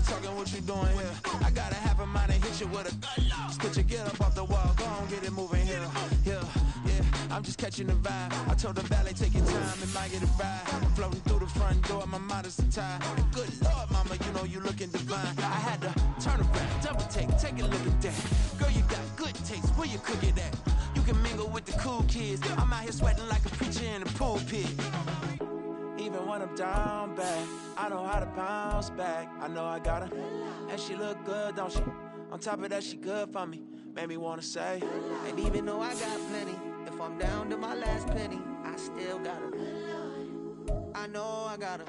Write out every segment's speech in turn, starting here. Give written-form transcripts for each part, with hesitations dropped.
talking, what you doing here? I got a half a mind to hit you with a split your get up off the wall, go on, get it moving here. Yeah, I'm just catching the vibe. I told the valet, take your time, it might get a ride. Floating through the front door, my mind is tied. Good Lord, mama, you know you looking divine. I had to turn around, double take a look at that. Girl, you got good taste, where you cook it at? You can mingle with the cool kids. I'm out here sweating like a preacher in the pulpit. Even when I'm down bad, I know how to bounce back. I know I got her, and she look good, don't she? On top of that, she good for me. Made me wanna say, and even though I got plenty, if I'm down to my last penny, I still got her. I know I got her.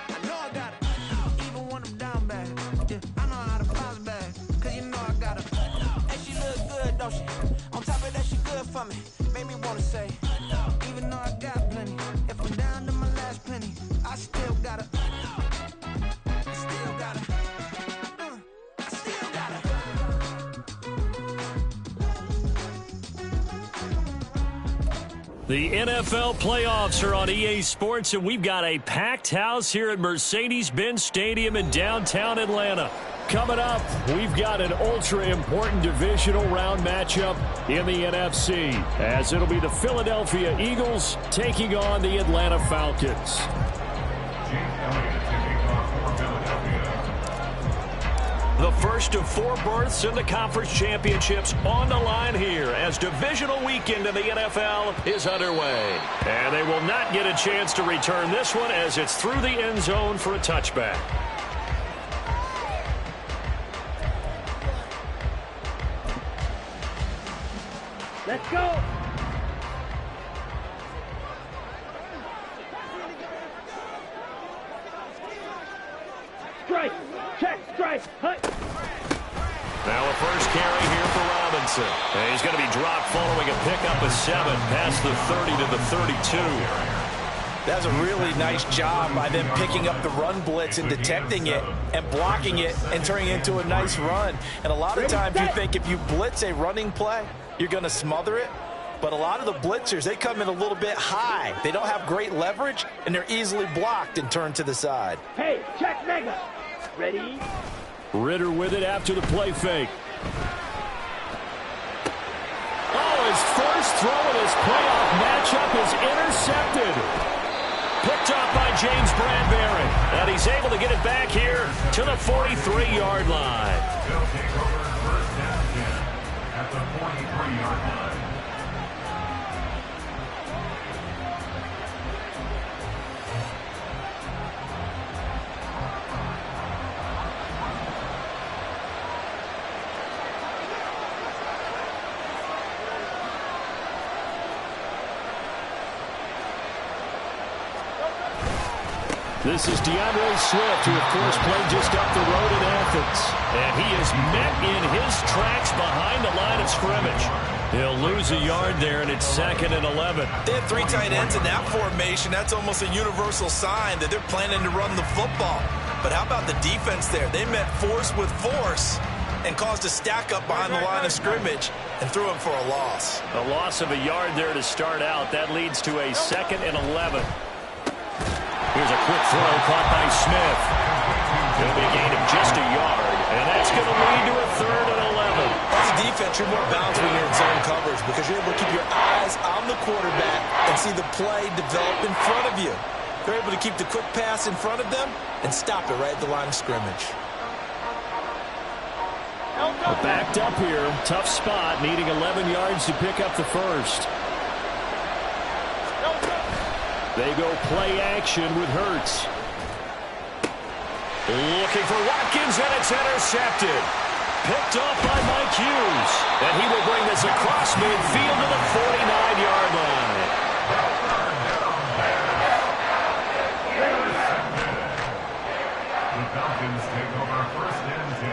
I know I got her. Even when I'm down bad, yeah, I know how to bounce back. Cause you know I got her. And she look good, don't she? On top of that, she good for me. Made me wanna say, even though I got plenty, if I'm down to my last penny, I still got her. I still got her. I still got her. The NFL playoffs are on EA Sports, and we've got a packed house here at Mercedes-Benz Stadium in downtown Atlanta. Coming up, we've got an ultra-important divisional round matchup in the NFC, as it'll be the Philadelphia Eagles taking on the Atlanta Falcons. The first of 4 berths in the conference championships on the line here as divisional weekend in the NFL is underway. And they will not get a chance to return this one as it's through the end zone for a touchback. Let's go! Strike! Check! Strike! Hut! Now a first carry here for Robinson. And he's going to be dropped following a pickup of 7 past the 30 to the 32. That's a really nice job by them picking up the run blitz and detecting it and blocking it and turning it into a nice run. And a lot of times you think if you blitz a running play, you're going to smother it. But a lot of the blitzers, they come in a little bit high. They don't have great leverage, and they're easily blocked and turned to the side. Hey, check mega. Ready? Ritter with it after the play fake. Oh, his first throw of this playoff matchup is intercepted. Picked off by James Bradbury. And he's able to get it back here to the 43-yard line. They'll take over first down again at the 43-yard line. This is DeAndre Swift, who, of course, played just up the road in Athens. And he is met in his tracks behind the line of scrimmage. He'll lose a yard there, and it's 2nd and 11. They have 3 tight ends in that formation. That's almost a universal sign that they're planning to run the football. But how about the defense there? They met force with force and caused a stack up behind the line of scrimmage and threw him for a loss. A loss of a yard there to start out. That leads to a 2nd and 11. Here's a quick throw caught by Smith. It'll be a gain of just a yard, and that's going to lead to a 3rd and 11. As a defense, you're more balanced when you're in zone coverage because you're able to keep your eyes on the quarterback and see the play develop in front of you. They're able to keep the quick pass in front of them and stop it right at the line of scrimmage. We're backed up here. Tough spot, needing 11 yards to pick up the first. They go play action with Hurts. Looking for Watkins, and it's intercepted. Picked off by Mike Hughes. And he will bring this across midfield to the 49-yard line. The Falcons take over first and 10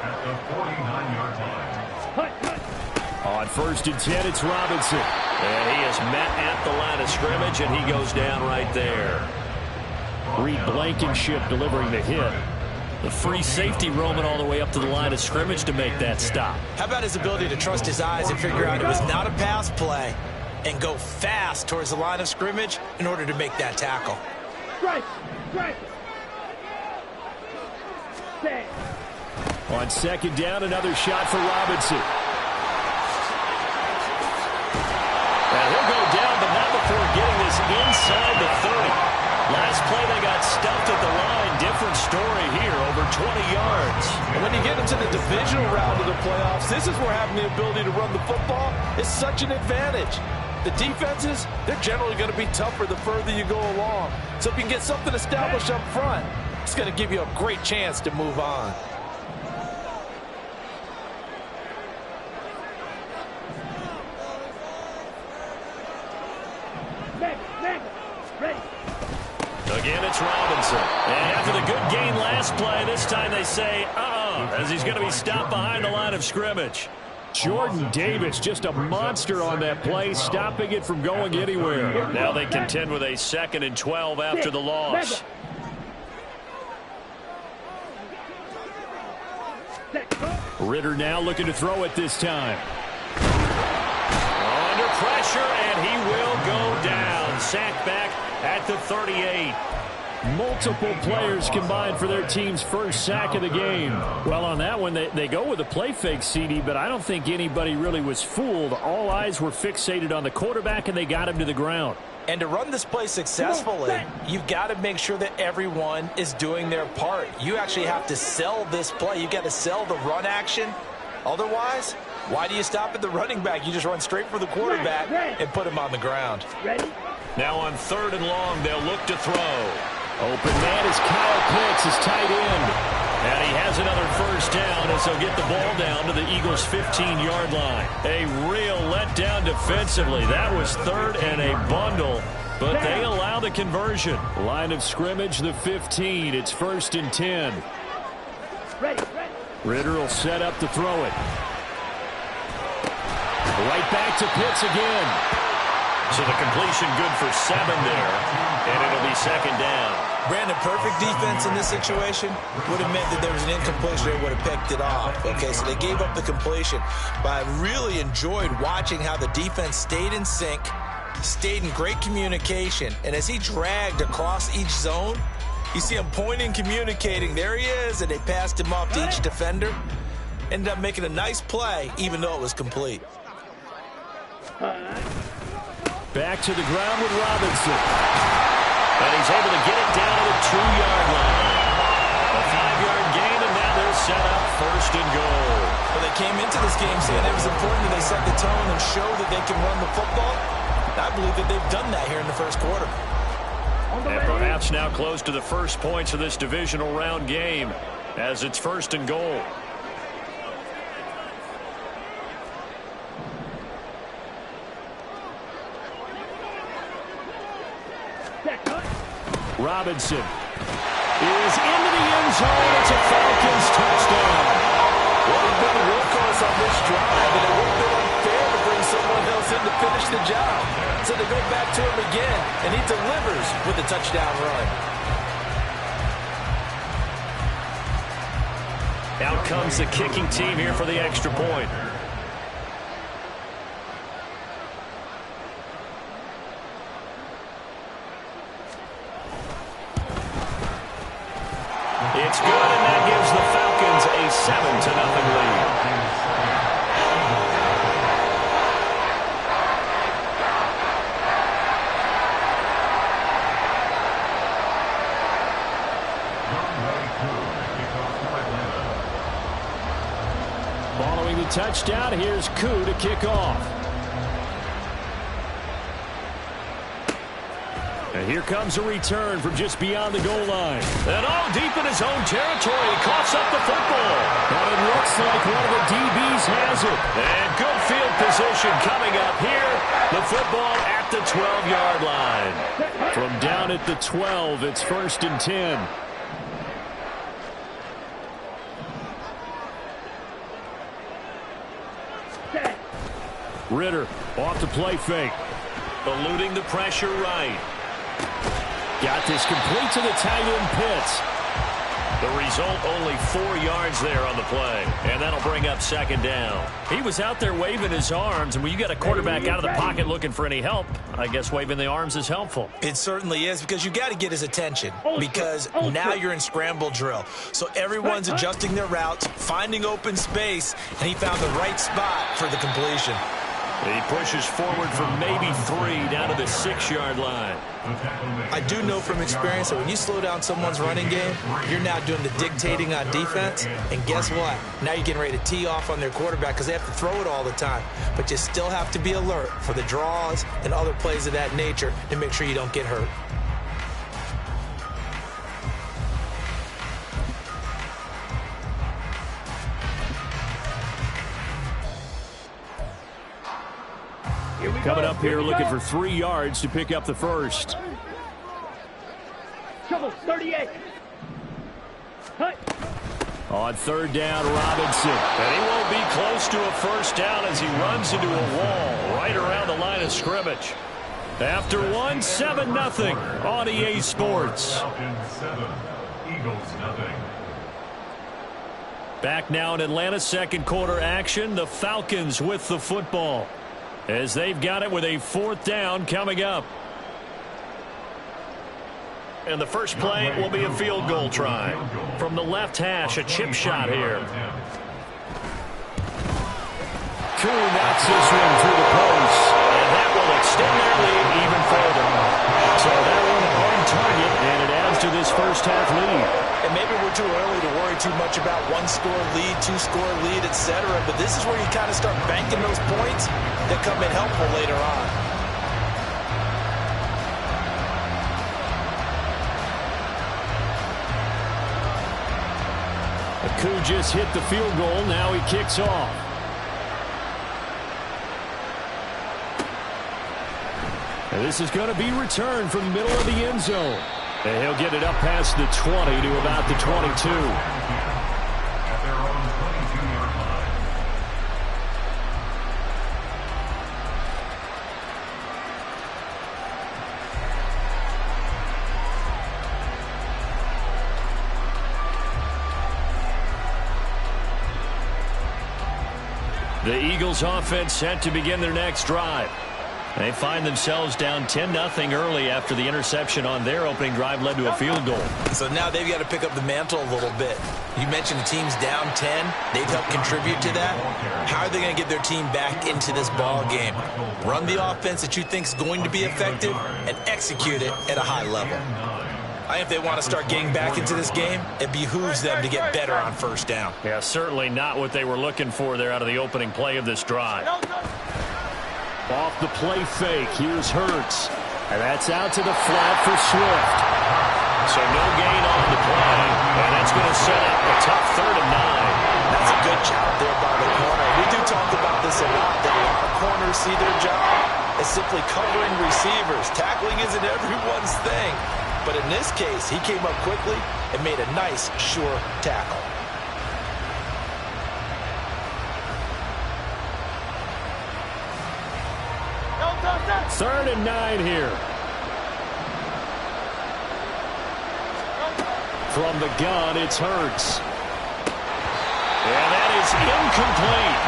at the 49-yard line. On 1st and 10, it's Robinson. And he is met at the line of scrimmage, and he goes down right there. Reed Blankenship delivering the hit. The free safety roaming all the way up to the line of scrimmage to make that stop. How about his ability to trust his eyes and figure out it was not a pass play and go fast towards the line of scrimmage in order to make that tackle? Strike! Strike! Set. On second down, another shot for Robinson. And he'll go down, but not before getting this inside the 30. Last play, they got stuffed at the line. Different story here, over 20 yards. And when you get into the divisional round of the playoffs, this is where having the ability to run the football is such an advantage. The defenses, they're generally going to be tougher the further you go along. So if you can get something established up front, it's going to give you a great chance to move on. Ready. Again, it's Robinson. And after the good gain last play, this time they say, as he's going to be stopped behind the line of scrimmage. Jordan Davis, just a monster on that play, stopping it from going anywhere. Now they contend with a 2nd and 12 after the loss. Ritter now looking to throw it this time. Under pressure, and he will go down. Sacked back at the 38. Multiple players combined for their team's first sack of the game. Well, on that one, they go with a play fake, CD, but I don't think anybody really was fooled. All eyes were fixated on the quarterback, and they got him to the ground. And to run this play successfully, you've got to make sure that everyone is doing their part. You actually have to sell this play. You've got to sell the run action. Otherwise, why do you stop at the running back? You just run straight for the quarterback and put him on the ground. Ready. Now on 3rd and long, they'll look to throw. Open man is Kyle Pitts, his tight end. And he has another first down as he'll get the ball down to the Eagles' 15-yard line. A real letdown defensively. That was 3rd and a bundle, but they allow the conversion. Line of scrimmage, the 15. It's 1st and 10. Ready. Ritter will set up to throw it. Right back to Pitts again. So the completion good for 7 there, and it'll be 2nd down. Brandon, perfect defense in this situation would have meant that there was an incompletion that would have picked it off. Okay, so they gave up the completion. But I really enjoyed watching how the defense stayed in sync, stayed in great communication, and as he dragged across each zone, you see him pointing, communicating. There he is, and they passed him off to each defender. Ended up making a nice play, even though it was complete. Back to the ground with Robinson. And he's able to get it down to the 2-yard line. A 5-yard gain, and now they're set up 1st and goal. Well, they came into this game saying it was important that they set the tone and show that they can run the football. I believe that they've done that here in the first quarter. And perhaps now close to the first points of this divisional round game as it's 1st and goal. Robinson is into the end zone. It's a Falcons touchdown. Well, he's been the workhorse on this drive, and it would have been unfair to bring someone else in to finish the job. So they go back to him again, and he delivers with a touchdown run. Out comes the kicking team here for the extra point. It's good, and that gives the Falcons a 7-0 lead. Following the touchdown, here's Koo to kick off. And here comes a return from just beyond the goal line. And all deep in his own territory. He coughs up the football. And it looks like one of the DBs has it. And good field position coming up here. The football at the 12-yard line. From down at the 12, it's 1st and 10. Ritter off the play fake. Eluding the pressure right. Got this complete to the tight end Pitts. The result, only 4 yards there on the play. And that'll bring up second down. He was out there waving his arms, and when you got a quarterback out of the pocket looking for any help, I guess waving the arms is helpful. It certainly is, because you got to get his attention, because now you're in scramble drill. So everyone's adjusting their routes, finding open space, and he found the right spot for the completion. He pushes forward for maybe 3 down to the 6-yard line. I do know from experience that when you slow down someone's running game, you're now doing the dictating on defense. And guess what? Now you're getting ready to tee off on their quarterback because they have to throw it all the time. But you still have to be alert for the draws and other plays of that nature to make sure you don't get hurt. Coming up here looking for 3 yards to pick up the first. Trouble, 38. Cut. On third down, Robinson. And he won't be close to a first down as he runs into a wall right around the line of scrimmage. After one, 7-0 on EA Sports. Falcons 7, Eagles 0. Back now in Atlanta, second quarter action. The Falcons with the football, as they've got it with a 4th down coming up. And the first play will be a field goal try. From the left hash, a chip shot here. Koo knocks this one through the post, and that will extend their lead even further. So they're on target, and it adds to this first half lead. And maybe we're too early to worry too much about 1-score lead, 2-score lead, etc. But this is where you kind of start banking those points that come in helpful later on. Koo just hit the field goal. Now he kicks off. And this is going to be returned from the middle of the end zone. And he'll get it up past the 20 to about the 22. At their own 22-yard line. The Eagles offense set to begin their next drive. They find themselves down 10-0 early after the interception on their opening drive led to a field goal. So now they've got to pick up the mantle a little bit. You mentioned the team's down 10. They've helped contribute to that. How are they going to get their team back into this ball game? Run the offense that you think is going to be effective and execute it at a high level. I think if they want to start getting back into this game, it behooves them to get better on first down. Yeah, certainly not what they were looking for there out of the opening play of this drive. Off the play fake, here's Hurts. And that's out to the flat for Swift. So no gain on the play. And that's going to set up a tough 3rd and 9. That's a good job there by the corner. We do talk about this a lot, that a lot of corners see their job as simply covering receivers. Tackling isn't everyone's thing. But in this case, he came up quickly and made a nice, sure tackle. Third and 9 here. From the gun, it's Hurts. And that is incomplete.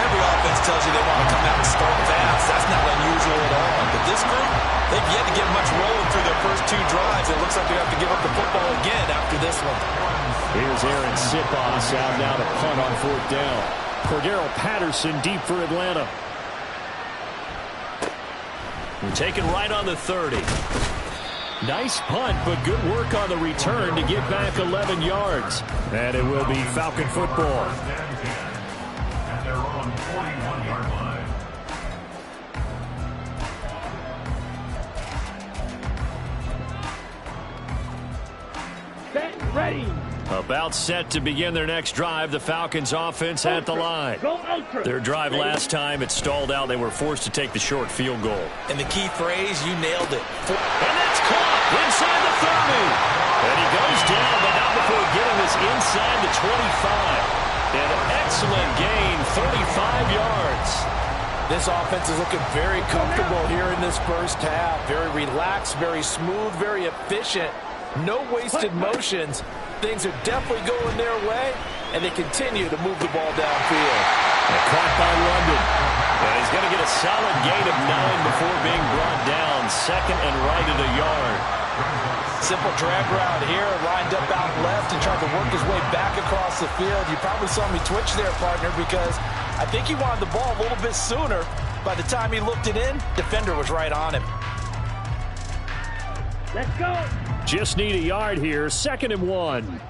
Every offense tells you they want to come out and start fast. That's not unusual at all. But this group, they've yet to get much rolling through their first 2 drives. It looks like they have to give up the football again after this one. Here's Aaron Sipos out now to punt on 4th down. Cordero Patterson deep for Atlanta. We're taken right on the 30. Nice punt, but good work on the return to get back 11 yards. And it will be Falcon football. At their own 41-yard line. Set, ready. About set to begin their next drive. The Falcons offense at the line. Go ultra. Their drive last time, it stalled out. They were forced to take the short field goal. And the key phrase, you nailed it. And that's caught inside the 30. And he goes down, but not before getting this inside the 25. An excellent gain, 35 yards. This offense is looking very comfortable here in this first half. Very relaxed, very smooth, very efficient. No wasted motions. Things are definitely going their way, and they continue to move the ball downfield. Caught by London. And he's going to get a solid gain of 9 before being brought down. Second and right at a yard. Simple drag route here, lined up out left and tried to work his way back across the field. You probably saw me twitch there, partner, because I think he wanted the ball a little bit sooner. By the time he looked it in, defender was right on him. Let's go. Just need a yard here. 2nd and 1.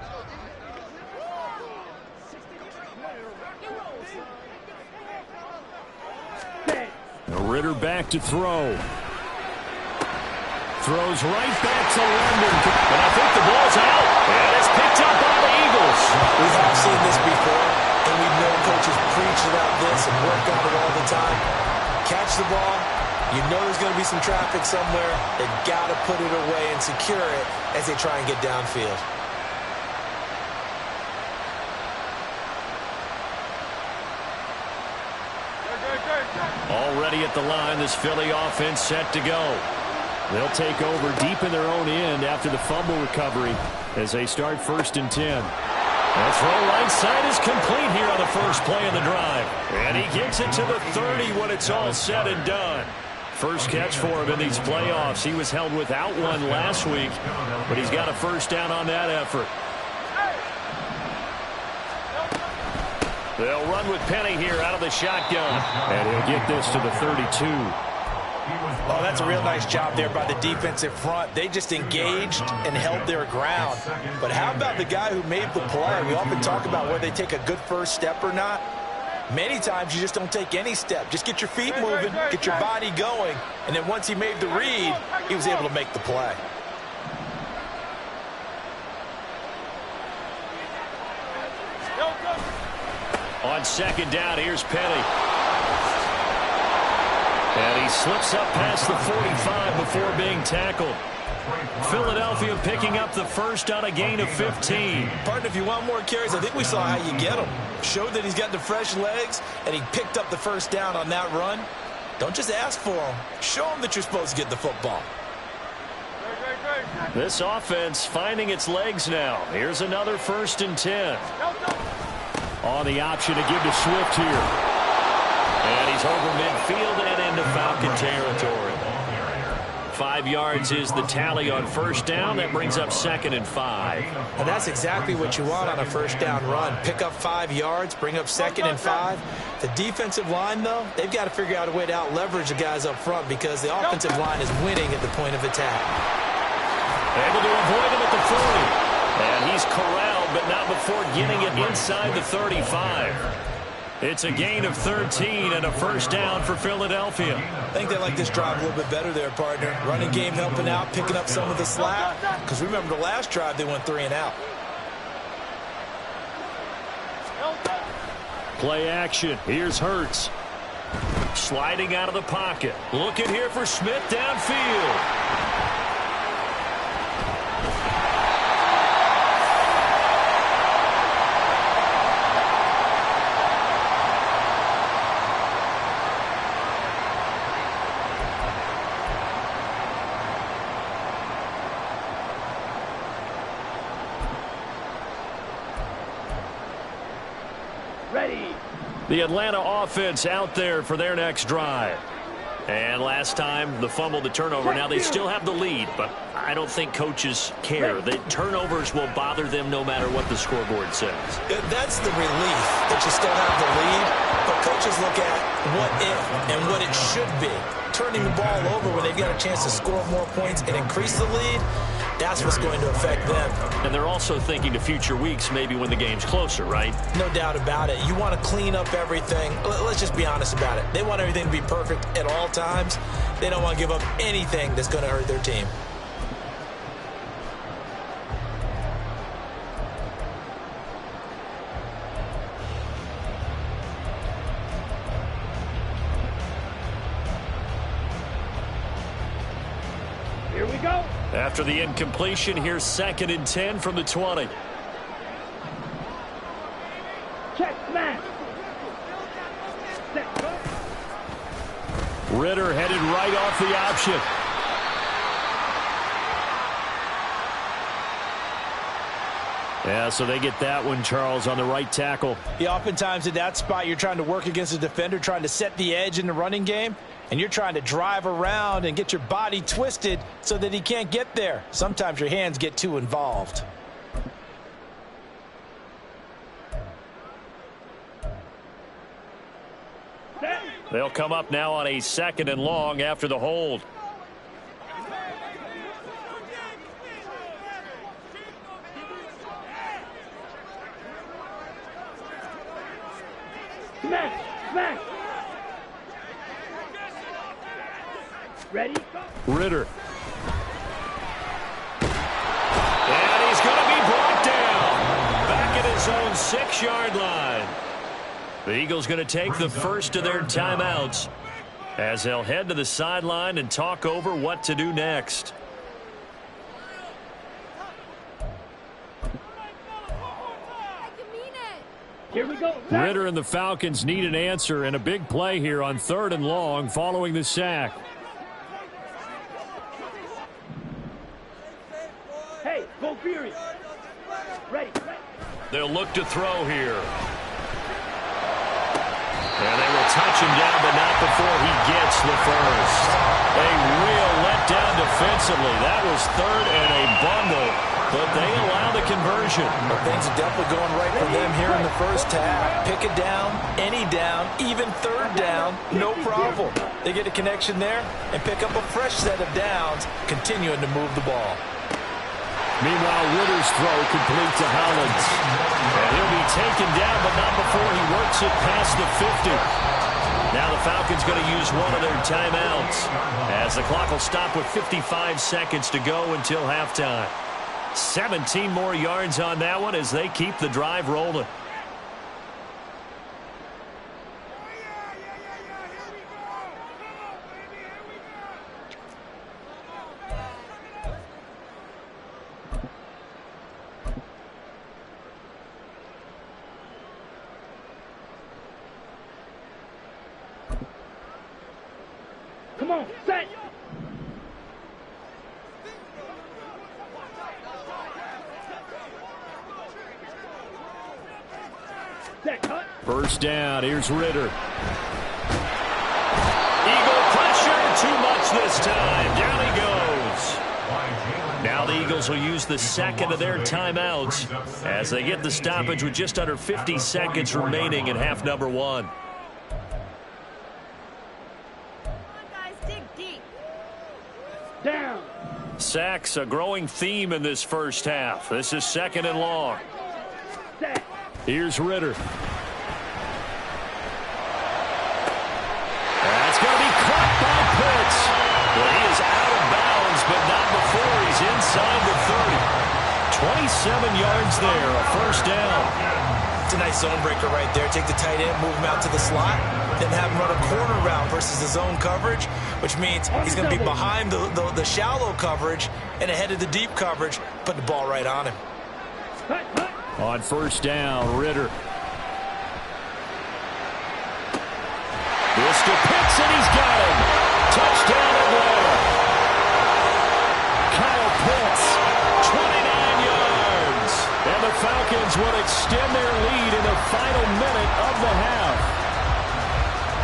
Ritter back to throw. Throws right back to London. And I think the ball's out. And it's picked up by the Eagles. We have seen this before, and we know coaches preach about this and work on it all the time. Catch the ball. You know there's going to be some traffic somewhere. They've got to put it away and secure it as they try and get downfield. Already at the line, this Philly offense set to go. They'll take over deep in their own end after the fumble recovery as they start 1st and 10. That throw right side is complete here on the first play of the drive. And he gets it to the 30 when it's all said and done. First catch for him in these playoffs. He was held without one last week, but he's got a first down on that effort. They'll run with Penny here out of the shotgun. And he'll get this to the 32. Oh, that's a real nice job there by the defensive front. They just engaged and held their ground. But how about the guy who made the play? We often talk about whether they take a good first step or not. Many times you just don't take any step. Just get your feet moving, get your body going. And then once he made the read, he was able to make the play. On 2nd down, here's Penny. And he slips up past the 45 before being tackled. Philadelphia picking up the first on a gain of 15. Partner, if you want more carries, I think we saw how you get them. Showed that he's got the fresh legs, and he picked up the first down on that run. Don't just ask for them. Show them that you're supposed to get the football. This offense finding its legs now. Here's another 1st and 10. On the option to give to Swift here. And he's over midfield and into Falcon territory. 5 yards is the tally on first down. That brings up 2nd and 5. And that's exactly what you want on a first down run. Pick up 5 yards, bring up 2nd and 5. The defensive line, though, they've got to figure out a way to out-leverage the guys up front because the offensive line is winning at the point of attack. Able to avoid him at the 40. And he's corralled, but not before getting it inside the 35. It's a gain of 13 and a first down for Philadelphia. I think they like this drive a little bit better there, partner. Running game helping out, picking up some of the slack. Because remember the last drive, they went 3 and out. Play action. Here's Hurts. Sliding out of the pocket. Looking here for Smith downfield. The Atlanta offense out there for their next drive. And last time, the fumble, the turnover. Now they still have the lead, but I don't think coaches care. The turnovers will bother them no matter what the scoreboard says. That's the relief that you still have the lead, but coaches look at what if and what it should be. Turning the ball over when they've got a chance to score more points and increase the lead, that's what's going to affect them. And they're also thinking to future weeks, maybe when the game's closer, right? No doubt about it. You want to clean up everything. Let's just be honest about it. They want everything to be perfect at all times. They don't want to give up anything that's going to hurt their team. Here we go. After the incompletion, here's 2nd and 10 from the 20. Check, smash. Set, go. Ritter headed right off the option. Yeah, so they get that one, Charles, on the right tackle. Yeah, oftentimes in that spot, you're trying to work against a defender, trying to set the edge in the running game, and you're trying to drive around and get your body twisted so that he can't get there. Sometimes your hands get too involved. They'll come up now on a 2nd and long after the hold. Smash! Smash! Ready? Ritter. And he's going to be brought down. Back at his own 6-yard line. The Eagles going to take the first of their timeouts as they'll head to the sideline and talk over what to do next. Here we go. Ritter and the Falcons need an answer and a big play here on 3rd and long following the sack. Hey, go Fury. Ready. They'll look to throw here. And they will touch him down, but not before he gets the first. A real letdown defensively. That was 3rd and a bundle, but they allow the conversion. Well, things are definitely going right for them here in the first half. Pick a down, any down, even 3rd down, no problem. They get a connection there and pick up a fresh set of downs, continuing to move the ball. Meanwhile, Ritter's throw complete to Hollins. And he'll be taken down, but not before he works it past the 50. Now the Falcons going to use one of their timeouts as the clock will stop with 55 seconds to go until halftime. 17 more yards on that one as they keep the drive rolling. Come on, set. Set, cut. First down, here's Ritter. Eagle pressure, too much this time. Down he goes. Now the Eagles will use the 2nd of their timeouts as they get the stoppage with just under 50 seconds remaining in half number 1. Down. Sacks, a growing theme in this first half. This is 2nd and long. Set. Here's Ritter. That's going to be caught by Pitts. Well, he is out of bounds, but not before he's inside the 30. 27 yards there, a first down. It's a nice zone breaker right there. Take the tight end, move him out to the slot, then have him run a corner route versus the zone coverage, which means he's going to be behind the shallow coverage and ahead of the deep coverage, put the ball right on him. Cut, cut. On first down, Ritter. This to Pitts, and he's got him. Touchdown, Atlanta. Kyle Pitts, 29 yards. And the Falcons will extend their lead in the final minute of the half.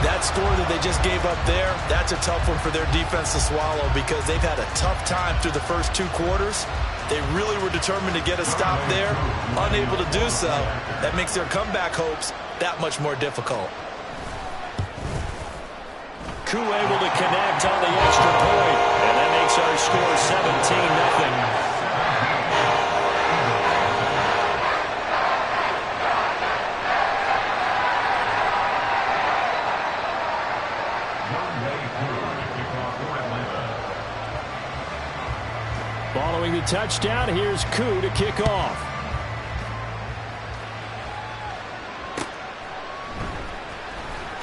That score that they just gave up there, that's a tough one for their defense to swallow because they've had a tough time through the first 2 quarters. They really were determined to get a stop there, unable to do so. That makes their comeback hopes that much more difficult. Koo able to connect on the extra point, and that makes our score 17-0. Following the touchdown, here's Koo to kick off.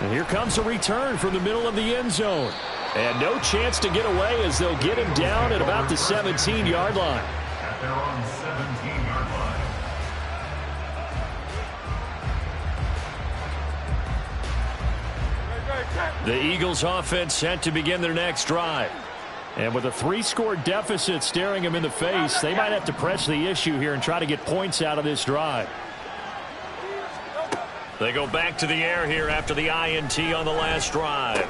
And here comes a return from the middle of the end zone. And no chance to get away as they'll get him down at about the 17-yard line. At their own 17-yard line. The Eagles offense set to begin their next drive. And with a 3-score deficit staring him in the face, they might have to press the issue here and try to get points out of this drive. They go back to the air here after the INT on the last drive.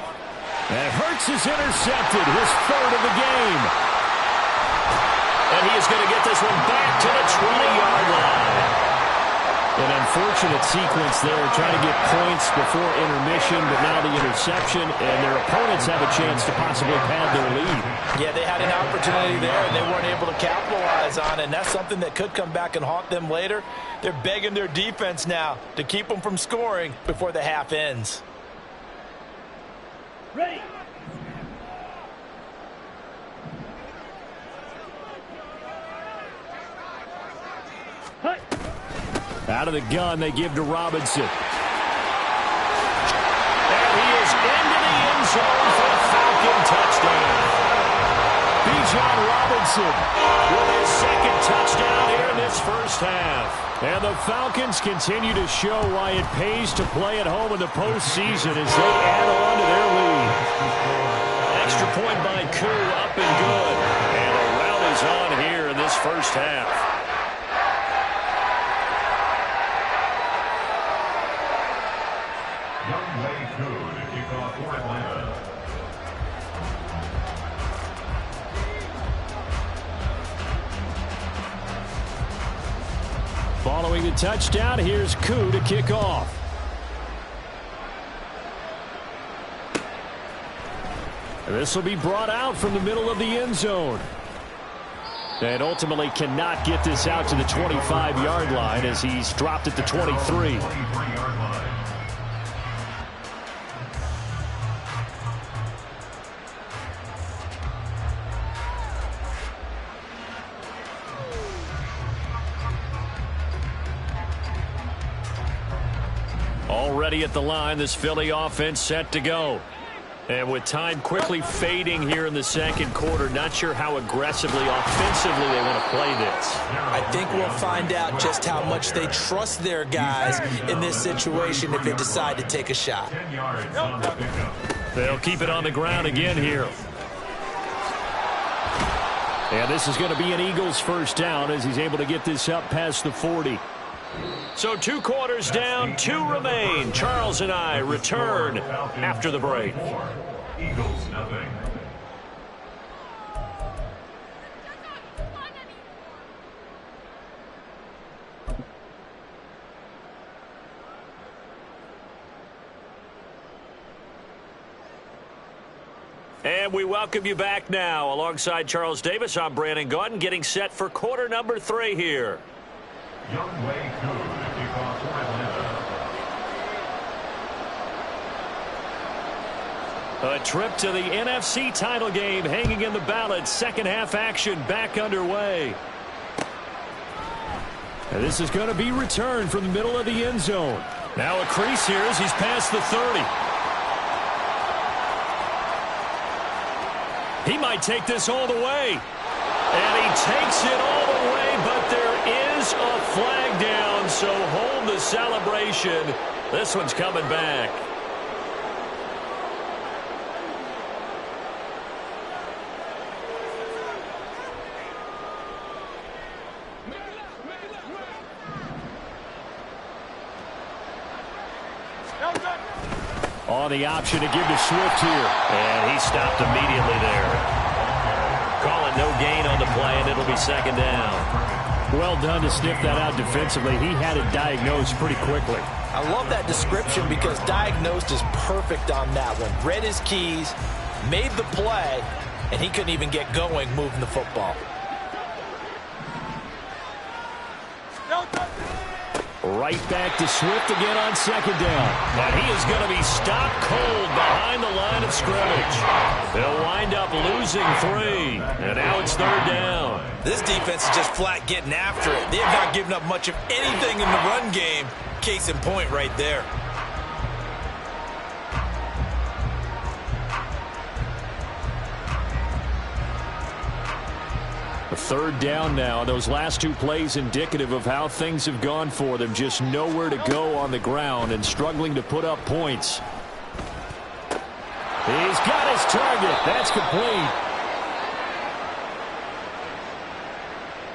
And Hurts is intercepted, his 3rd of the game. And he is going to get this one back to the 20-yard line. An unfortunate sequence there, trying to get points before intermission, but now the interception, and their opponents have a chance to possibly pad their lead. Yeah, they had an opportunity there, and they weren't able to capitalize on it, and that's something that could come back and haunt them later. They're begging their defense now to keep them from scoring before the half ends. Ready. Hut. Out of the gun, they give to Robinson. And he is into the end zone for a Falcon touchdown. Bijan Robinson with his 2nd touchdown here in this first half. And the Falcons continue to show why it pays to play at home in the postseason as they add on to their lead. Extra point by Koo, up and good. And a rout is on here in this first half. Following the touchdown, here's Koo to kick off. And this will be brought out from the middle of the end zone. And ultimately cannot get this out to the 25-yard line as he's dropped at the 23. Already at the line, this Philly offense set to go. And with time quickly fading here in the 2nd quarter, not sure how aggressively, offensively they want to play this. I think we'll find out just how much they trust their guys in this situation if they decide to take a shot. They'll keep it on the ground again here. And this is going to be an Eagles first down as he's able to get this up past the 40. So 2 quarters down, 2 remain. Charles and I return after the break. Eagles nothing. And we welcome you back now. Alongside Charles Davis, I'm Brandon Gaudin, getting set for quarter number 3 here. Younghoe Koo to kick off for Atlanta. A trip to the NFC title game hanging in the balance. 2nd half action back underway. And this is going to be returned from the middle of the end zone. Now a crease here as he's past the 30. He might take this all the way. And he takes it all the way, but there is a flag down, so hold the celebration. This one's coming back. On the option to give to Swift here. And he stopped immediately there. Calling no gain on the play, and it'll be 2nd down. Well done to sniff that out defensively. He had it diagnosed pretty quickly. I love that description because diagnosed is perfect on that one. Read his keys, made the play, and he couldn't even get going moving the football. Right back to Swift again on 2nd down. And he is going to be stopped cold behind the line of scrimmage. They'll wind up losing 3. And now it's 3rd down. This defense is just flat getting after it. They have not given up much of anything in the run game. Case in point right there. A 3rd down now. Those last 2 plays indicative of how things have gone for them. Just nowhere to go on the ground and struggling to put up points. He's got his target. That's complete.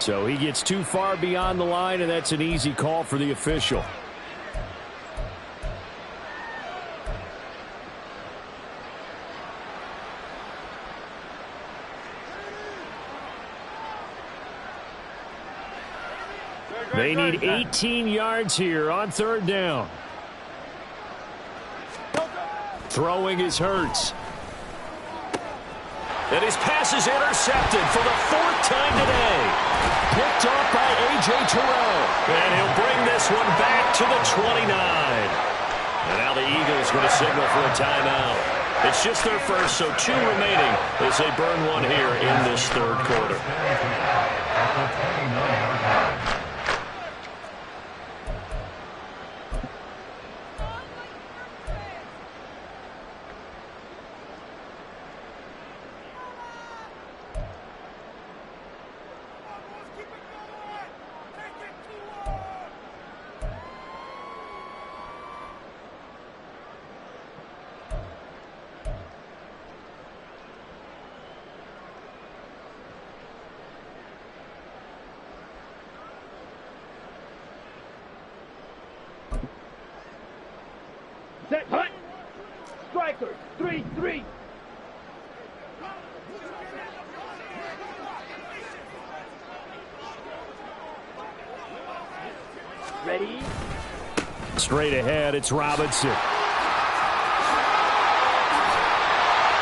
So he gets too far beyond the line, and that's an easy call for the official. They need 18 yards here on third down. Throwing is Hurts. And his pass is intercepted for the 4th time today. Picked off by A.J. Terrell. And he'll bring this one back to the 29. And now the Eagles going to signal for a timeout. It's just their first, so 2 remaining as they burn one here in this third quarter. Set, hut. Strikers, 3-3. Ready? Straight ahead, it's Robinson.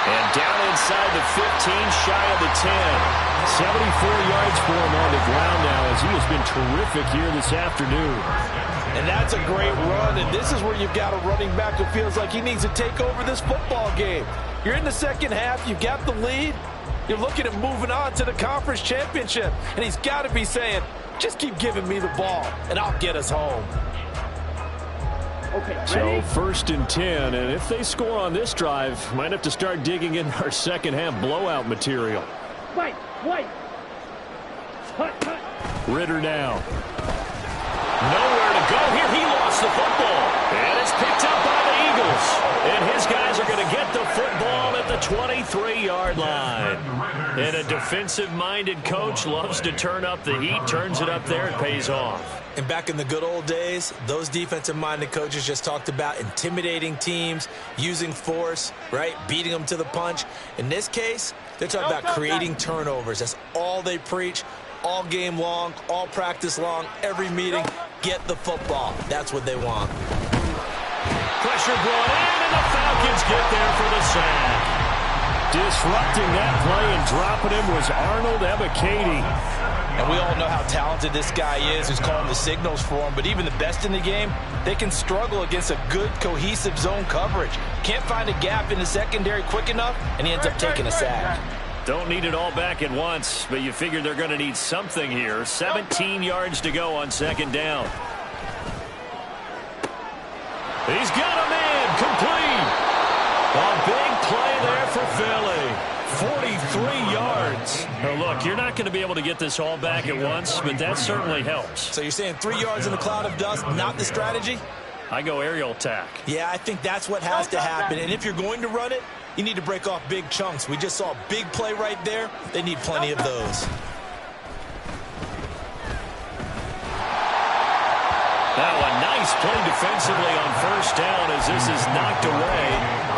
And down inside the 15, shy of the 10. 74 yards for him on the ground now as he has been terrific here this afternoon. And that's a great run, and this is where you've got a running back who feels like he needs to take over this football game. You're in the second half, you've got the lead, you're looking at moving on to the conference championship, and he's got to be saying, just keep giving me the ball, and I'll get us home. Okay, so ready? 1st and 10, and if they score on this drive, might have to start digging in our second half blowout material. White. Hut. Ritter now. Nowhere to go here. He lost the football. And it's picked up by the Eagles. And his guys are going to get the football at the 23-yard line. And a defensive-minded coach loves to turn up the heat, turns it up there, it pays off. And back in the good old days, those defensive-minded coaches just talked about intimidating teams, using force, right, beating them to the punch. In this case, they're talking about creating turnovers. That's all they preach, all game long, all practice long, every meeting. Get the football. That's what they want. Pressure brought in, and the Falcons get there for the sack. Disrupting that play and dropping him was Arnold Ebiketie. And we all know how talented this guy is who's calling the signals for him. But even the best in the game, they can struggle against a good, cohesive zone coverage. Can't find a gap in the secondary quick enough, and he ends up taking a sack. Don't need it all back at once, but you figure they're going to need something here. 17 yards to go on 2nd down. He's got a man complete. A big play there for Philly. 43 yards. Now look, you're not going to be able to get this all back at once, but that certainly helps. So you're saying 3 yards in a cloud of dust, not the strategy? I go aerial attack. Yeah, I think that's what has to happen. And if you're going to run it, you need to break off big chunks. We just saw a big play right there. They need plenty of those. Now a nice play defensively on 1st down as this is knocked away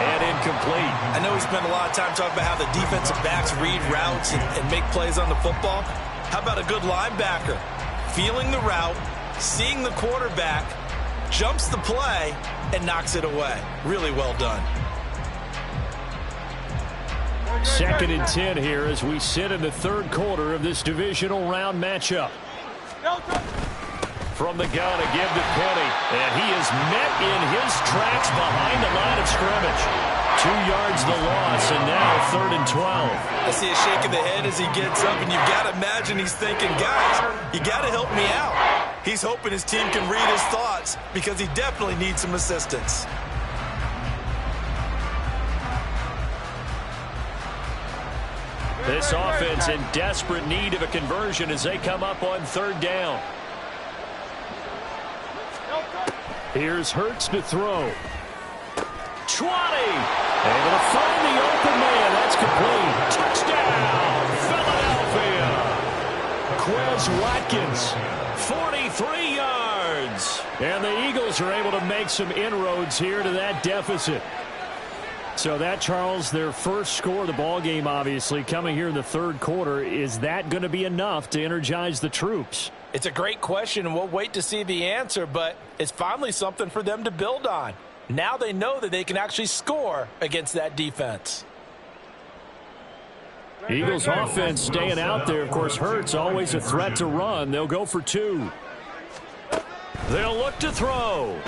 and incomplete. I know we spent a lot of time talking about how the defensive backs read routes and make plays on the football. How about a good linebacker? Feeling the route, seeing the quarterback, jumps the play, and knocks it away. Really well done. 2nd and 10 here as we sit in the 3rd quarter of this divisional round matchup. From the gun to give to Penny, and he is met in his tracks behind the line of scrimmage. 2 yards the loss, and now 3rd and 12. I see a shake of the head as he gets up, and you've got to imagine he's thinking, guys, you got to help me out. He's hoping his team can read his thoughts because he definitely needs some assistance. This offense in desperate need of a conversion as they come up on 3rd down. Here's Hurts to throw. 20. Able to find the open man. That's complete. Touchdown, Philadelphia. Quez Here's Watkins. 43 yards. And the Eagles are able to make some inroads here to that deficit. So that, Charles, their first score of the ball game, obviously, coming here in the third quarter. Is that going to be enough to energize the troops? It's a great question, and we'll wait to see the answer, but it's finally something for them to build on. Now they know that they can actually score against that defense. Eagles offense staying out there. Of course, Hurts always a threat to run. They'll go for 2. They'll look to throw.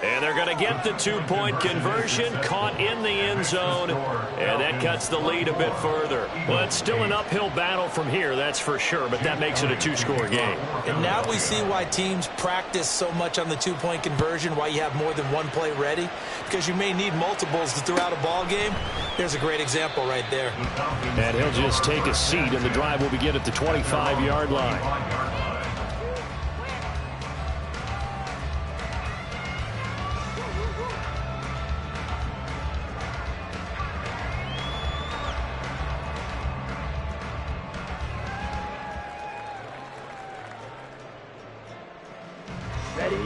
And they're going to get the 2-point conversion, caught in the end zone, and that cuts the lead a bit further. Well, it's still an uphill battle from here, that's for sure, but that makes it a 2-score game. And now we see why teams practice so much on the 2-point conversion, why you have more than one play ready, because you may need multiples to throw out a ball game. There's a great example right there. And he'll just take a seat, and the drive will begin at the 25-yard line.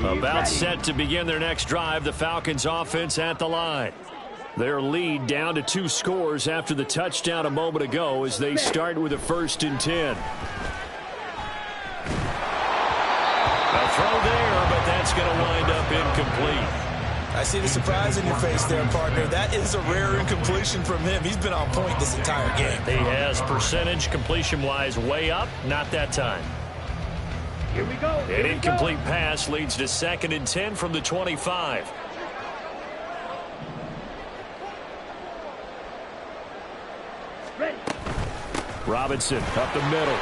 About set to begin their next drive, the Falcons offense at the line. Their lead down to 2 scores after the touchdown a moment ago as they start with a 1st and 10. A throw there, but that's going to wind up incomplete. I see the surprise in your face there, partner. That is a rare incompletion from him. He's been on point this entire game. He has percentage completion-wise way up, not that time. Here we go. An incomplete pass leads to 2nd and 10 from the 25. Ready. Robinson up the middle.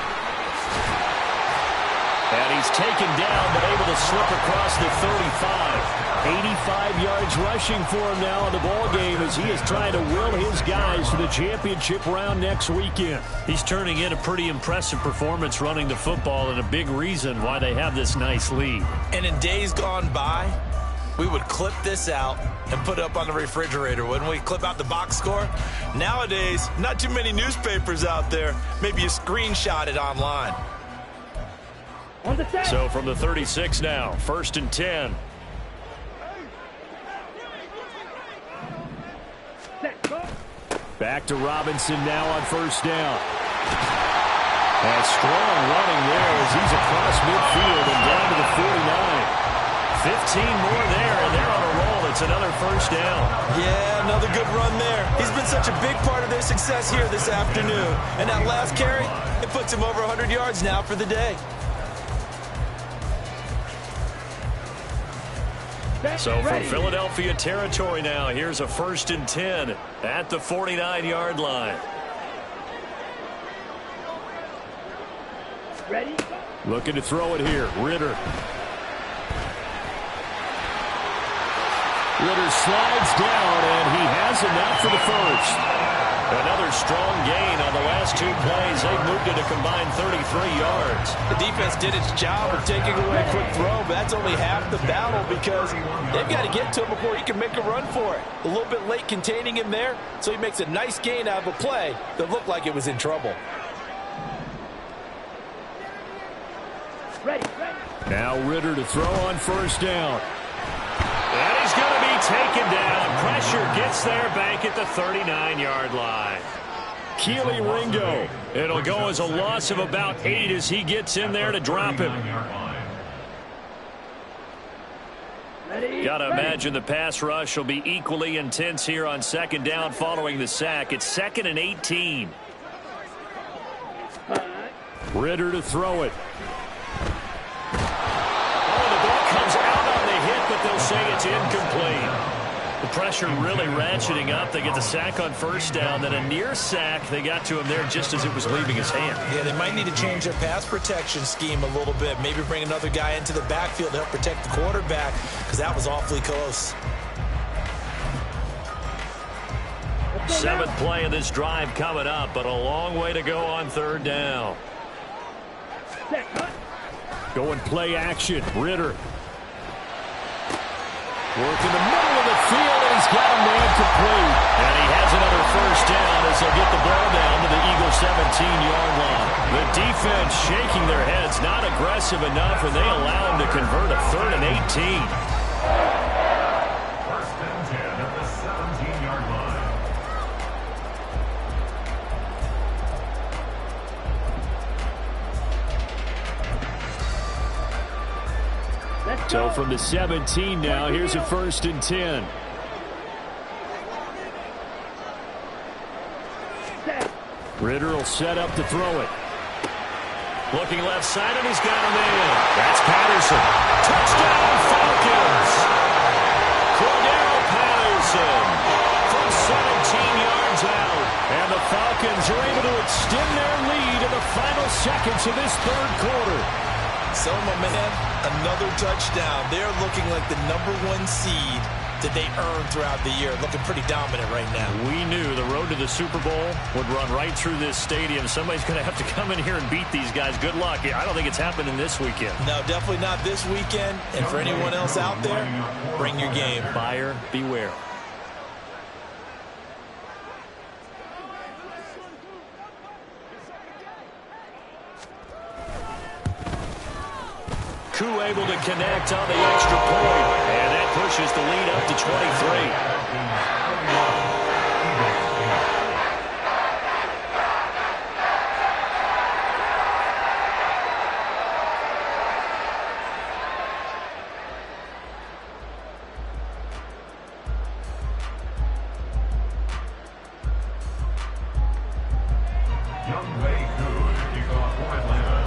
And he's taken down, but able to slip across the 35. 85 yards rushing for him now in the ball game as he is trying to will his guys to the championship round next weekend. He's turning in a pretty impressive performance running the football, and a big reason why they have this nice lead. And in days gone by, we would clip this out and put it up on the refrigerator, wouldn't we? Clip out the box score. Nowadays, not too many newspapers out there. Maybe you screenshot it online. On the set. So from the 36 now, 1st and 10. Set, go. Back to Robinson now on 1st down. And strong running there as he's across midfield and down to the 49. 15 more there, and they're on a roll. It's another 1st down. Yeah, another good run there. He's been such a big part of their success here this afternoon. And that last carry, it puts him over 100 yards now for the day. So from Philadelphia territory now, here's a 1st and 10 at the 49-yard line. Ready. Looking to throw it here. Ritter. Ritter slides down, and he has enough for the 1st. Another strong gain on the last 2 plays. They've moved it a combined 33 yards. The defense did its job of taking away a quick throw, but that's only half the battle because they've got to get to him before he can make a run for it. A little bit late containing him there, so he makes a nice gain out of a play that looked like it was in trouble. Ready. Now Ritter to throw on 1st down. And he's going to be taken down. Pressure gets there back at the 39-yard line. Keely Ringo. It'll go as a loss of about 8 as he gets in there to drop him. Got to imagine the pass rush will be equally intense here on 2nd down following the sack. It's 2nd and 18. Ritter to throw it. But they'll say it's incomplete. The pressure really ratcheting up. They get the sack on 1st down, then a near sack. They got to him there just as it was leaving his hand. Yeah, they might need to change their pass protection scheme a little bit. Maybe bring another guy into the backfield to help protect the quarterback, because that was awfully close. 7th play of this drive coming up, but a long way to go on 3rd down. Set, cut. Going play action. Ritter. Work in the middle of the field, and he's got a man complete. And he has another first down as they'll get the ball down to the Eagles' 17-yard line. The defense shaking their heads, not aggressive enough, and they allow him to convert a 3rd and 18. First and 10 at the 17-yard line. So from the 17 now, here's a 1st and 10. Ritter will set up to throw it. Looking left side, and he's got a man. That's Patterson. Touchdown, Falcons. Cordero Patterson from 17 yards out. And the Falcons are able to extend their lead in the final seconds of this 3rd quarter. So, my man, another touchdown. They're looking like the #1 seed that they earned throughout the year. Looking pretty dominant right now. We knew the road to the Super Bowl would run right through this stadium. Somebody's going to have to come in here and beat these guys. Good luck. I don't think it's happening this weekend. No, definitely not this weekend. And for anyone else out there, bring your game. Buyer beware. Koo able to connect on the extra point. And that pushes the lead up to 23. Younghoe Koo to kick off for Atlanta.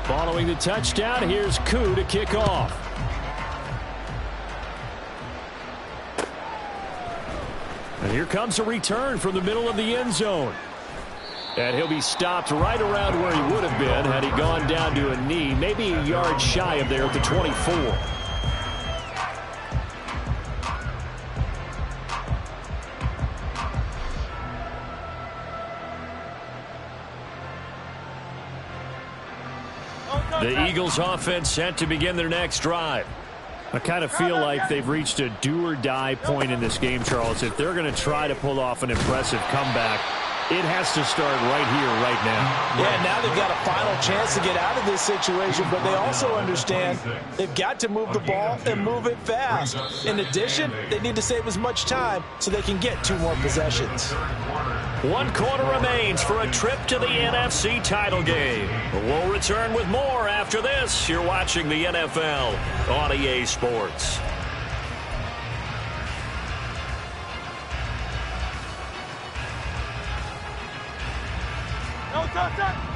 Following the touchdown, here's Koo to kick off. And here comes a return from the middle of the end zone. And he'll be stopped right around where he would have been had he gone down to a knee, maybe a yard shy of there at the 24. The Eagles offense set to begin their next drive. I kind of feel like they've reached a do-or-die point in this game, Charles. If they're going to try to pull off an impressive comeback, it has to start right here, right now. Yeah, now they've got a final chance to get out of this situation, but they also understand they've got to move the ball and move it fast. In addition, they need to save as much time so they can get 2 more possessions. 1 quarter remains for a trip to the NFC title game. We'll return with more after this. You're watching the NFL on EA Sports.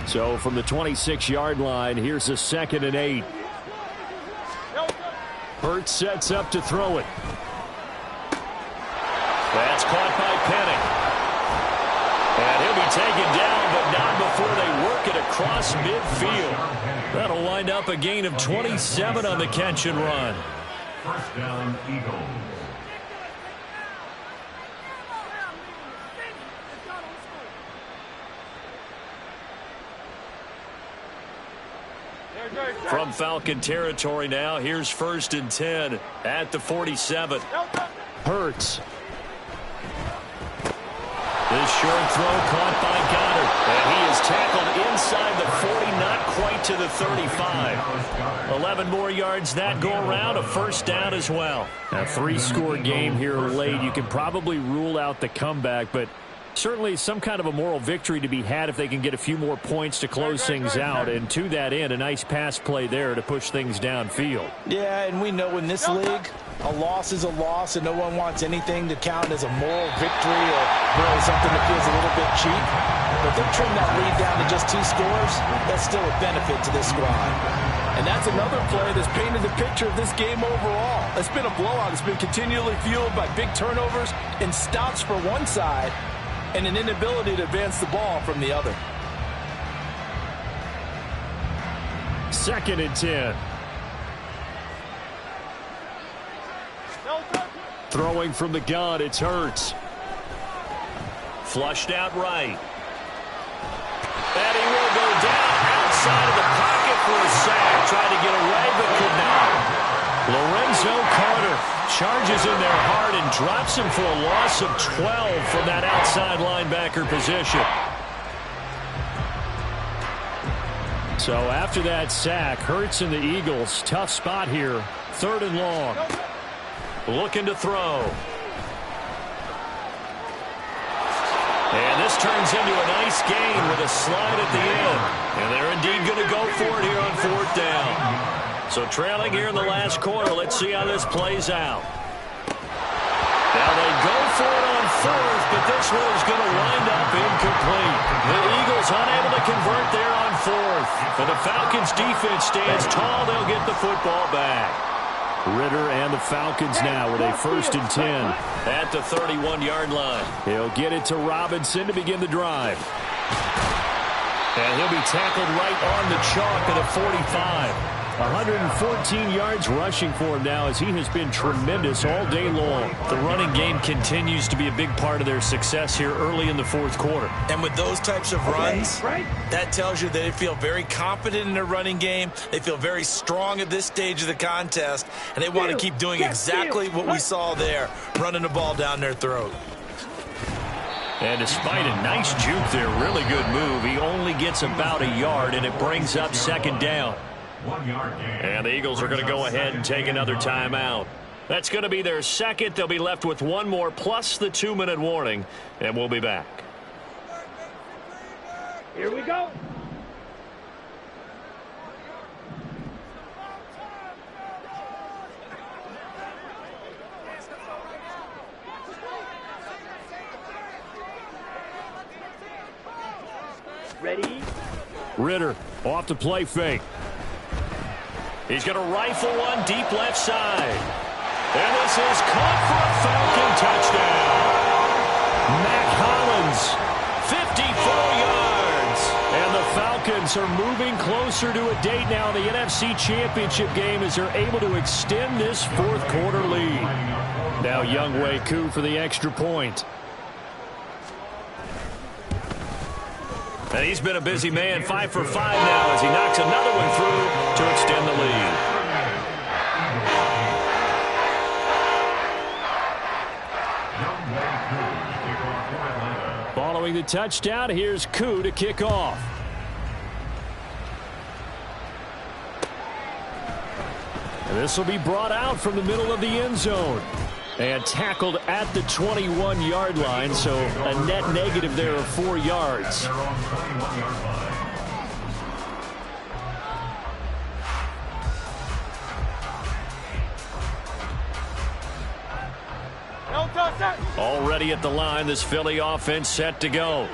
So from the 26-yard line, here's a 2nd and 8. Hurts sets up to throw it. That's caught by Penning. And he'll be taken down, but not before they work it across midfield. That'll wind up a gain of 27 on the catch and run. First down, Eagles. From Falcon territory now, here's 1st and 10 at the 47. Hurts. This short throw caught by Goddard. And he is tackled inside the 40, not quite to the 35. 11 more yards that go around, a first down as well. A 3-score game here late. You can probably rule out the comeback, but certainly some kind of a moral victory to be had if they can get a few more points to close things out. And to that end, a nice pass play there to push things downfield. Yeah, and we know in this league, a loss is a loss, and no one wants anything to count as a moral victory or really something that feels a little bit cheap. But they've trimmed that lead down to just 2 scores. That's still a benefit to this squad. And that's another play that's painted the picture of this game overall. It's been a blowout. It's been continually fueled by big turnovers and stops for one side and an inability to advance the ball from the other. 2nd and 10. Throwing from the gun, it's Hurts. Flushed out right. And he will go down outside of the pocket for a sack. Tried to get away, but could not. Lorenzo Carter charges in there hard and drops him for a loss of 12 from that outside linebacker position. So after that sack, Hurts and the Eagles, tough spot here. 3rd and long. Looking to throw. And this turns into a nice gain with a slide at the end. And they're indeed going to go for it here on 4th down. So trailing here in the last quarter. Let's see how this plays out. Now they go for it on 4th, but this one is going to wind up incomplete. The Eagles unable to convert there on 4th. And the Falcons defense stands tall. They'll get the football back. Ridder and the Falcons now with a 1st and 10 at the 31-yard line. He'll get it to Robinson to begin the drive. And he'll be tackled right on the chalk at the 45. 114 yards rushing for him now as he has been tremendous all day long. The running game continues to be a big part of their success here early in the 4th quarter. And with those types of runs, that tells you that they feel very confident in their running game. They feel very strong at this stage of the contest, and they want to keep doing exactly what we saw there, running the ball down their throat. And despite a nice juke there, really good move, he only gets about a yard, and it brings up 2nd down. 1 yard gain. And the Eagles are going to go ahead and take another timeout. That's going to be their 2nd. They'll be left with 1 more plus the 2-minute warning, and we'll be back. Here we go. Ready? Ridder off the play fake. He's going to rifle one deep left side. And this is caught for a Falcon touchdown. Mack Hollins, 54 yards. And the Falcons are moving closer to a date now in the NFC Championship game as they're able to extend this 4th quarter lead. Now Younghoe Koo for the extra point. And he's been a busy man, 5 for 5 now as he knocks another one through to extend the lead. Following the touchdown, here's Koo to kick off. And this will be brought out from the middle of the end zone. And tackled at the 21-yard line, so a net negative there of 4 yards. They're on 21-yard line. Already at the line, this Philly offense set to go.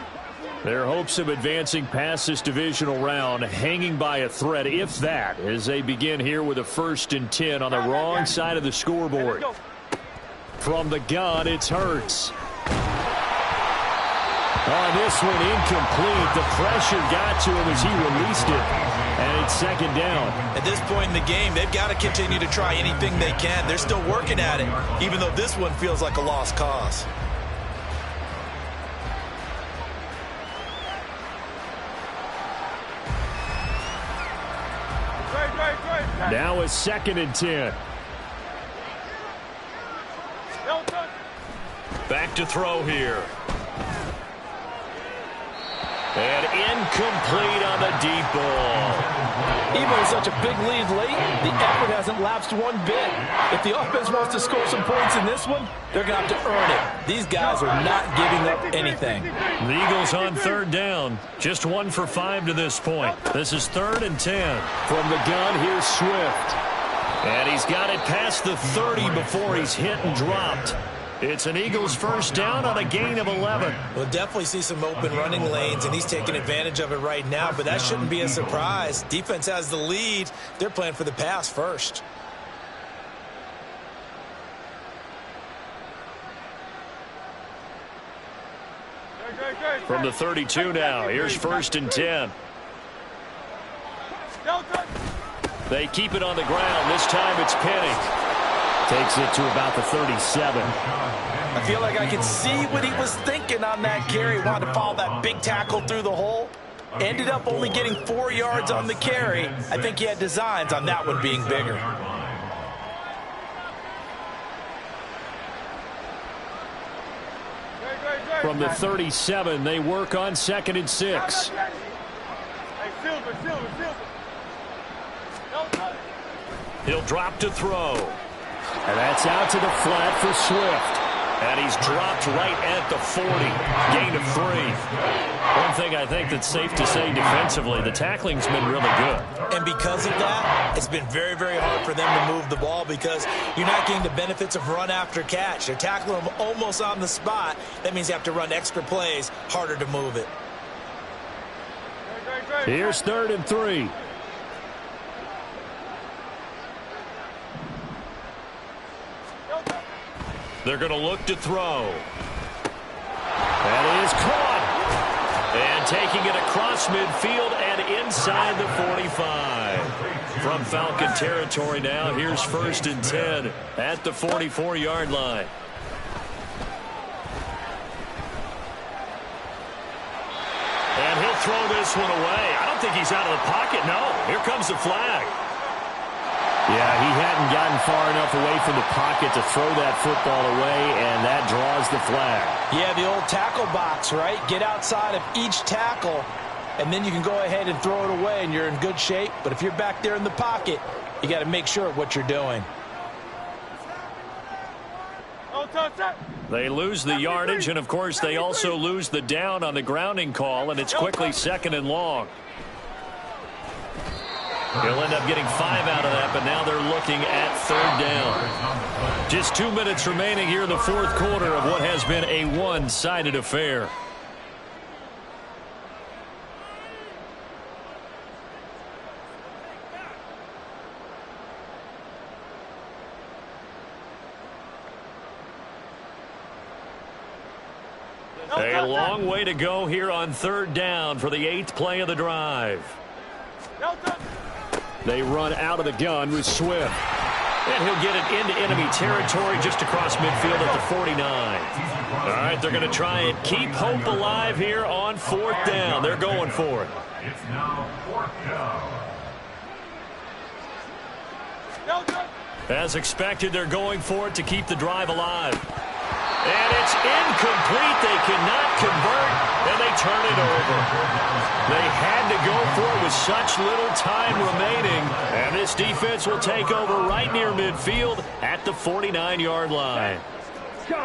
Their hopes of advancing past this divisional round hanging by a thread, if that, as they begin here with a 1st and 10 on the wrong side of the scoreboard. From the gun, it's Hurts. On this one, incomplete. The pressure got to him as he released it. And it's 2nd down. At this point in the game, they've got to continue to try anything they can. They're still working at it, even though this one feels like a lost cause. Now it's 2nd and 10. Back to throw here. And incomplete on the deep ball. Even with such a big lead late, the effort hasn't lapsed one bit. If the offense wants to score some points in this one, they're going to have to earn it. These guys are not giving up anything. The Eagles on 3rd down. Just 1 for 5 to this point. This is 3rd and 10. From the gun, here's Swift. And he's got it past the 30 before he's hit and dropped. It's an Eagles 1st down on a gain of 11. We'll definitely see some open running lanes, and he's taking advantage of it right now, but that shouldn't be a surprise. Defense has the lead. They're playing for the pass first. From the 32 now, here's 1st and 10. They keep it on the ground. This time it's Penny. Takes it to about the 37. I feel like I can see what he was thinking on that carry. Wanted to follow that big tackle through the hole. Ended up only getting 4 yards on the carry. I think he had designs on that one being bigger. From the 37, they work on 2nd and 6. He'll drop to throw. And that's out to the flat for Swift. And he's dropped right at the 40. Gain of 3. One thing I think that's safe to say defensively, the tackling's been really good. And because of that, it's been very, very hard for them to move the ball because you're not getting the benefits of run after catch. They're tackling them almost on the spot. That means you have to run extra plays, harder to move it. Here's 3rd and 3. They're going to look to throw. That is caught. And taking it across midfield and inside the 45. From Falcon territory now, here's 1st and 10 at the 44-yard line. And he'll throw this one away. I don't think he's out of the pocket. No, here comes the flag. Yeah, he hadn't gotten far enough away from the pocket to throw that football away, and that draws the flag. Yeah, the old tackle box, right? Get outside of each tackle, and then you can go ahead and throw it away, and you're in good shape. But if you're back there in the pocket, you got to make sure of what you're doing. They lose the yardage, and, of course, they also lose the down on the grounding call, and it's quickly 2nd and long. He'll end up getting 5 out of that, but now they're looking at 3rd down. Just 2 minutes remaining here in the 4th quarter of what has been a one-sided affair. A long way to go here on 3rd down for the 8th play of the drive. They run out of the gun with Swift. And he'll get it into enemy territory just across midfield at the 49. All right, they're going to try and keep hope alive here on 4th down. They're going for it. It's now 4th down. As expected, they're going for it to keep the drive alive. And it's incomplete. They cannot convert, and they turn it over. They had to go for it with such little time remaining, and this defense will take over right near midfield at the 49-yard line.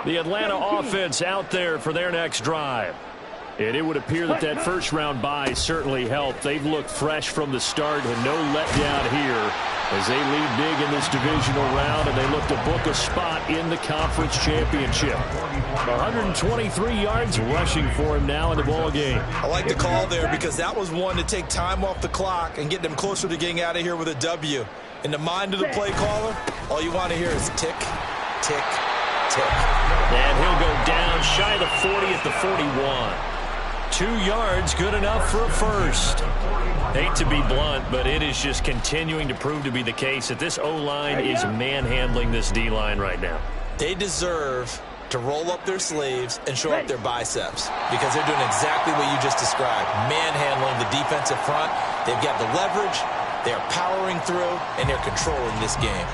The Atlanta offense out there for their next drive. And it would appear that that first-round bye certainly helped. They've looked fresh from the start and no letdown here as they lead big in this divisional round, and they look to book a spot in the conference championship. 123 yards rushing for him now in the ball game. I like the call there because that was one to take time off the clock and get them closer to getting out of here with a W. In the mind of the play caller, all you want to hear is tick, tick, tick. And he'll go down shy of the 40 at the 41. 2 yards, good enough for a first. Hate to be blunt, but it is just continuing to prove to be the case that this O-line is manhandling this D-line right now. They deserve to roll up their sleeves and show up their biceps because they're doing exactly what you just described, manhandling the defensive front. They've got the leverage, they're powering through, and they're controlling this game.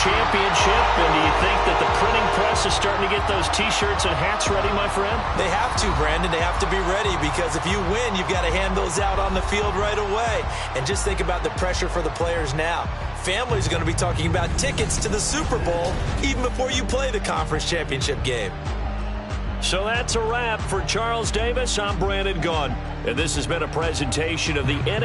Championship, and do you think that the printing press is starting to get those T-shirts and hats ready, my friend? They have to, Brandon. They have to be ready because if you win, you've got to hand those out on the field right away. And just think about the pressure for the players now. Families are going to be talking about tickets to the Super Bowl even before you play the conference championship game. So that's a wrap for Charles Davis. I'm Brandon Gaudin, and this has been a presentation of the NFL.